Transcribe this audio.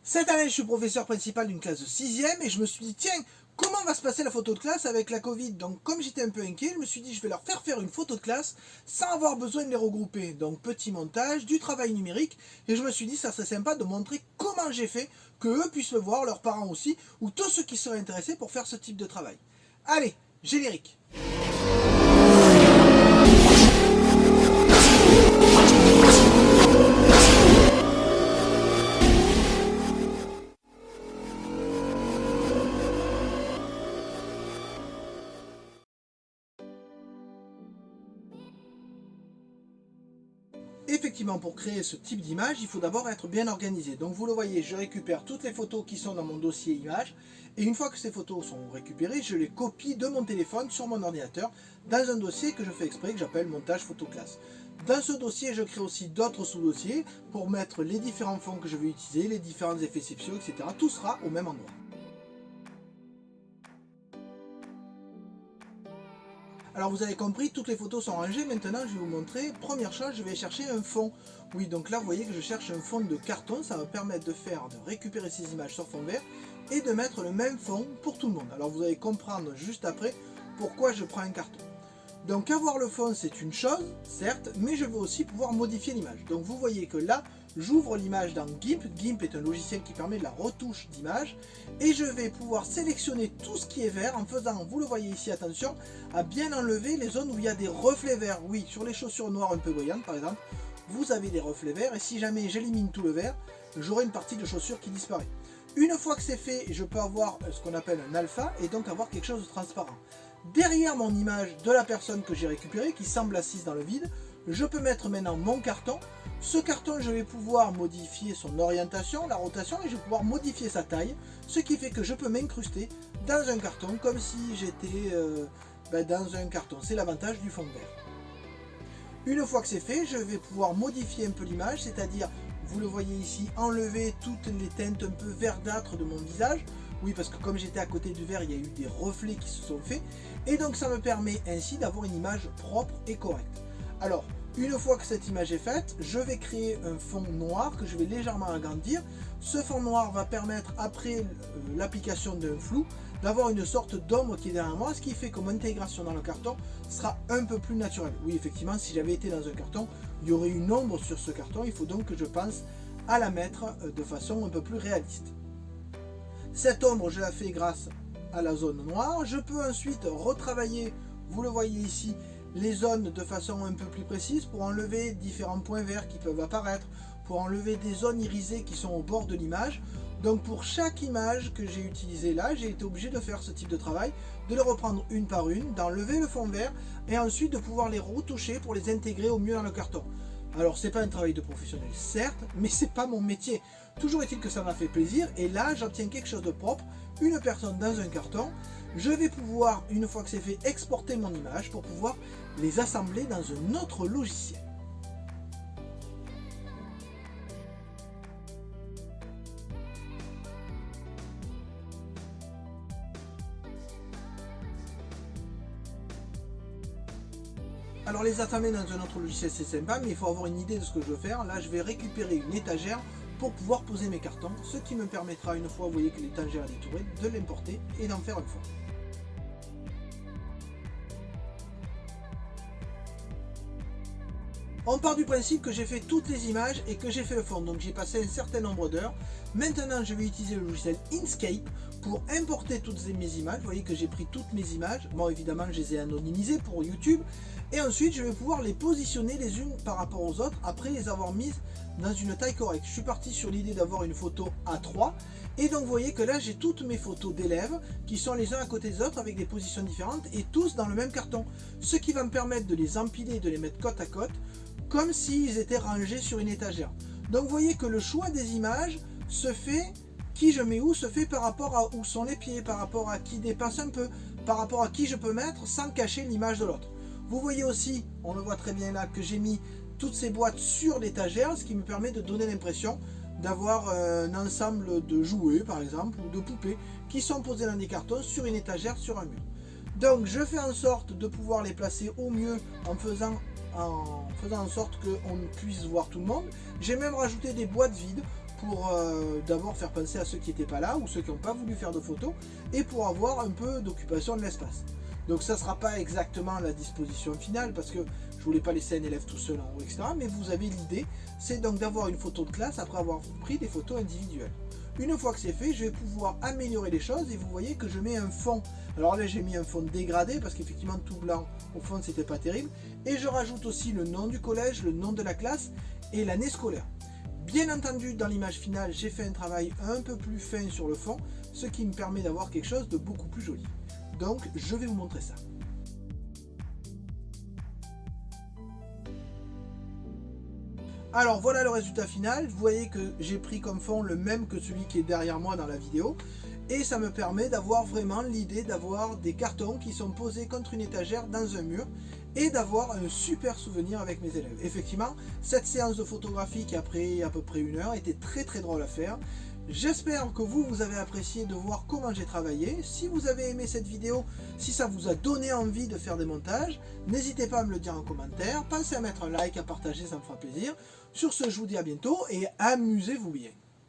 Cette année, je suis professeur principal d'une classe de 6e et je me suis dit, tiens, comment va se passer la photo de classe avec la Covid? Donc, comme j'étais un peu inquiet, je me suis dit, je vais leur faire une photo de classe sans avoir besoin de les regrouper. Donc, petit montage, du travail numérique, et je me suis dit, ça serait sympa de montrer comment j'ai fait, que eux puissent le voir, leurs parents aussi, ou tous ceux qui seraient intéressés pour faire ce type de travail. Allez, générique. Effectivement, pour créer ce type d'image, il faut d'abord être bien organisé. Donc vous le voyez, je récupère toutes les photos qui sont dans mon dossier images, et une fois que ces photos sont récupérées, je les copie de mon téléphone sur mon ordinateur dans un dossier que je fais exprès, que j'appelle montage photo classe. Dans ce dossier, je crée aussi d'autres sous-dossiers pour mettre les différents fonds que je vais utiliser, les différents effets spéciaux, etc. Tout sera au même endroit. Alors vous avez compris, toutes les photos sont rangées, maintenant je vais vous montrer. Première chose, je vais chercher un fond. Oui, donc là vous voyez que je cherche un fond de carton, ça va me permettre de récupérer ces images sur fond vert et de mettre le même fond pour tout le monde. Alors vous allez comprendre juste après pourquoi je prends un carton. Donc avoir le fond c'est une chose, certes, mais je veux aussi pouvoir modifier l'image. Donc vous voyez que là, j'ouvre l'image dans GIMP. GIMP est un logiciel qui permet de la retouche d'image. Et je vais pouvoir sélectionner tout ce qui est vert en faisant, vous le voyez ici, attention, à bien enlever les zones où il y a des reflets verts. Oui, sur les chaussures noires un peu brillantes par exemple, vous avez des reflets verts. Et si jamais j'élimine tout le vert, j'aurai une partie de chaussure qui disparaît. Une fois que c'est fait, je peux avoir ce qu'on appelle un alpha et donc avoir quelque chose de transparent. Derrière mon image de la personne que j'ai récupérée, qui semble assise dans le vide, je peux mettre maintenant mon carton. Ce carton, je vais pouvoir modifier son orientation, la rotation, et je vais pouvoir modifier sa taille, ce qui fait que je peux m'incruster dans un carton comme si j'étais dans un carton. C'est l'avantage du fond vert. Une fois que c'est fait, je vais pouvoir modifier un peu l'image, c'est-à-dire, vous le voyez ici, enlever toutes les teintes un peu verdâtres de mon visage. Oui, parce que comme j'étais à côté du verre, il y a eu des reflets qui se sont faits. Et donc ça me permet ainsi d'avoir une image propre et correcte. Alors, une fois que cette image est faite, je vais créer un fond noir que je vais légèrement agrandir. Ce fond noir va permettre, après l'application d'un flou, d'avoir une sorte d'ombre qui est derrière moi, ce qui fait que mon intégration dans le carton sera un peu plus naturelle. Oui, effectivement, si j'avais été dans un carton, il y aurait une ombre sur ce carton. Il faut donc que je pense à la mettre de façon un peu plus réaliste. Cette ombre, je la fais grâce à la zone noire. Je peux ensuite retravailler, vous le voyez ici, les zones de façon un peu plus précise pour enlever différents points verts qui peuvent apparaître, pour enlever des zones irisées qui sont au bord de l'image. Donc pour chaque image que j'ai utilisée là, j'ai été obligé de faire ce type de travail, de les reprendre une par une, d'enlever le fond vert et ensuite de pouvoir les retoucher pour les intégrer au mieux dans le carton. Alors c'est pas un travail de professionnel certes, mais c'est pas mon métier. Toujours est-il que ça m'a fait plaisir et là j'obtiens quelque chose de propre, une personne dans un carton. Je vais pouvoir, une fois que c'est fait, exporter mon image pour pouvoir les assembler dans un autre logiciel. Alors les assembler dans un autre logiciel c'est sympa, mais il faut avoir une idée de ce que je veux faire. Là je vais récupérer une étagère pour pouvoir poser mes cartons, ce qui me permettra, une fois vous voyez que l'étagère est détourée, de l'importer et d'en faire un fond. On part du principe que j'ai fait toutes les images et que j'ai fait le fond, donc j'ai passé un certain nombre d'heures. Maintenant je vais utiliser le logiciel Inkscape pour importer toutes mes images. Vous voyez que j'ai pris toutes mes images, bon évidemment je les ai anonymisées pour YouTube. Et ensuite je vais pouvoir les positionner les unes par rapport aux autres après les avoir mises dans une taille correcte. Je suis parti sur l'idée d'avoir une photo A3. Et donc vous voyez que là j'ai toutes mes photos d'élèves qui sont les uns à côté des autres avec des positions différentes et tous dans le même carton. Ce qui va me permettre de les empiler, de les mettre côte à côte, comme s'ils étaient rangés sur une étagère. Donc vous voyez que le choix des images se fait, qui je mets où, se fait par rapport à où sont les pieds, par rapport à qui dépasse un peu, par rapport à qui je peux mettre sans cacher l'image de l'autre. Vous voyez aussi, on le voit très bien là, que j'ai mis toutes ces boîtes sur l'étagère, ce qui me permet de donner l'impression d'avoir un ensemble de jouets par exemple, ou de poupées, qui sont posées dans des cartons sur une étagère, sur un mur. Donc je fais en sorte de pouvoir les placer au mieux en faisant en sorte qu'on puisse voir tout le monde. J'ai même rajouté des boîtes vides pour d'abord faire penser à ceux qui n'étaient pas là ou ceux qui n'ont pas voulu faire de photos et pour avoir un peu d'occupation de l'espace. Donc ça ne sera pas exactement la disposition finale parce que je voulais pas laisser un élève tout seul en haut, etc. Mais vous avez l'idée, c'est donc d'avoir une photo de classe après avoir pris des photos individuelles. Une fois que c'est fait, je vais pouvoir améliorer les choses et vous voyez que je mets un fond. Alors là j'ai mis un fond dégradé parce qu'effectivement tout blanc au fond c'était pas terrible. Et je rajoute aussi le nom du collège, le nom de la classe et l'année scolaire. Bien entendu dans l'image finale j'ai fait un travail un peu plus fin sur le fond, ce qui me permet d'avoir quelque chose de beaucoup plus joli. Donc je vais vous montrer ça. Alors voilà le résultat final, vous voyez que j'ai pris comme fond le même que celui qui est derrière moi dans la vidéo et ça me permet d'avoir vraiment l'idée d'avoir des cartons qui sont posés contre une étagère dans un mur et d'avoir un super souvenir avec mes élèves. Effectivement, cette séance de photographie qui a pris à peu près 1 heure était très drôle à faire. J'espère que vous avez apprécié de voir comment j'ai travaillé. Si vous avez aimé cette vidéo, si ça vous a donné envie de faire des montages, n'hésitez pas à me le dire en commentaire. Pensez à mettre un like, à partager, ça me fera plaisir. Sur ce, je vous dis à bientôt et amusez-vous bien.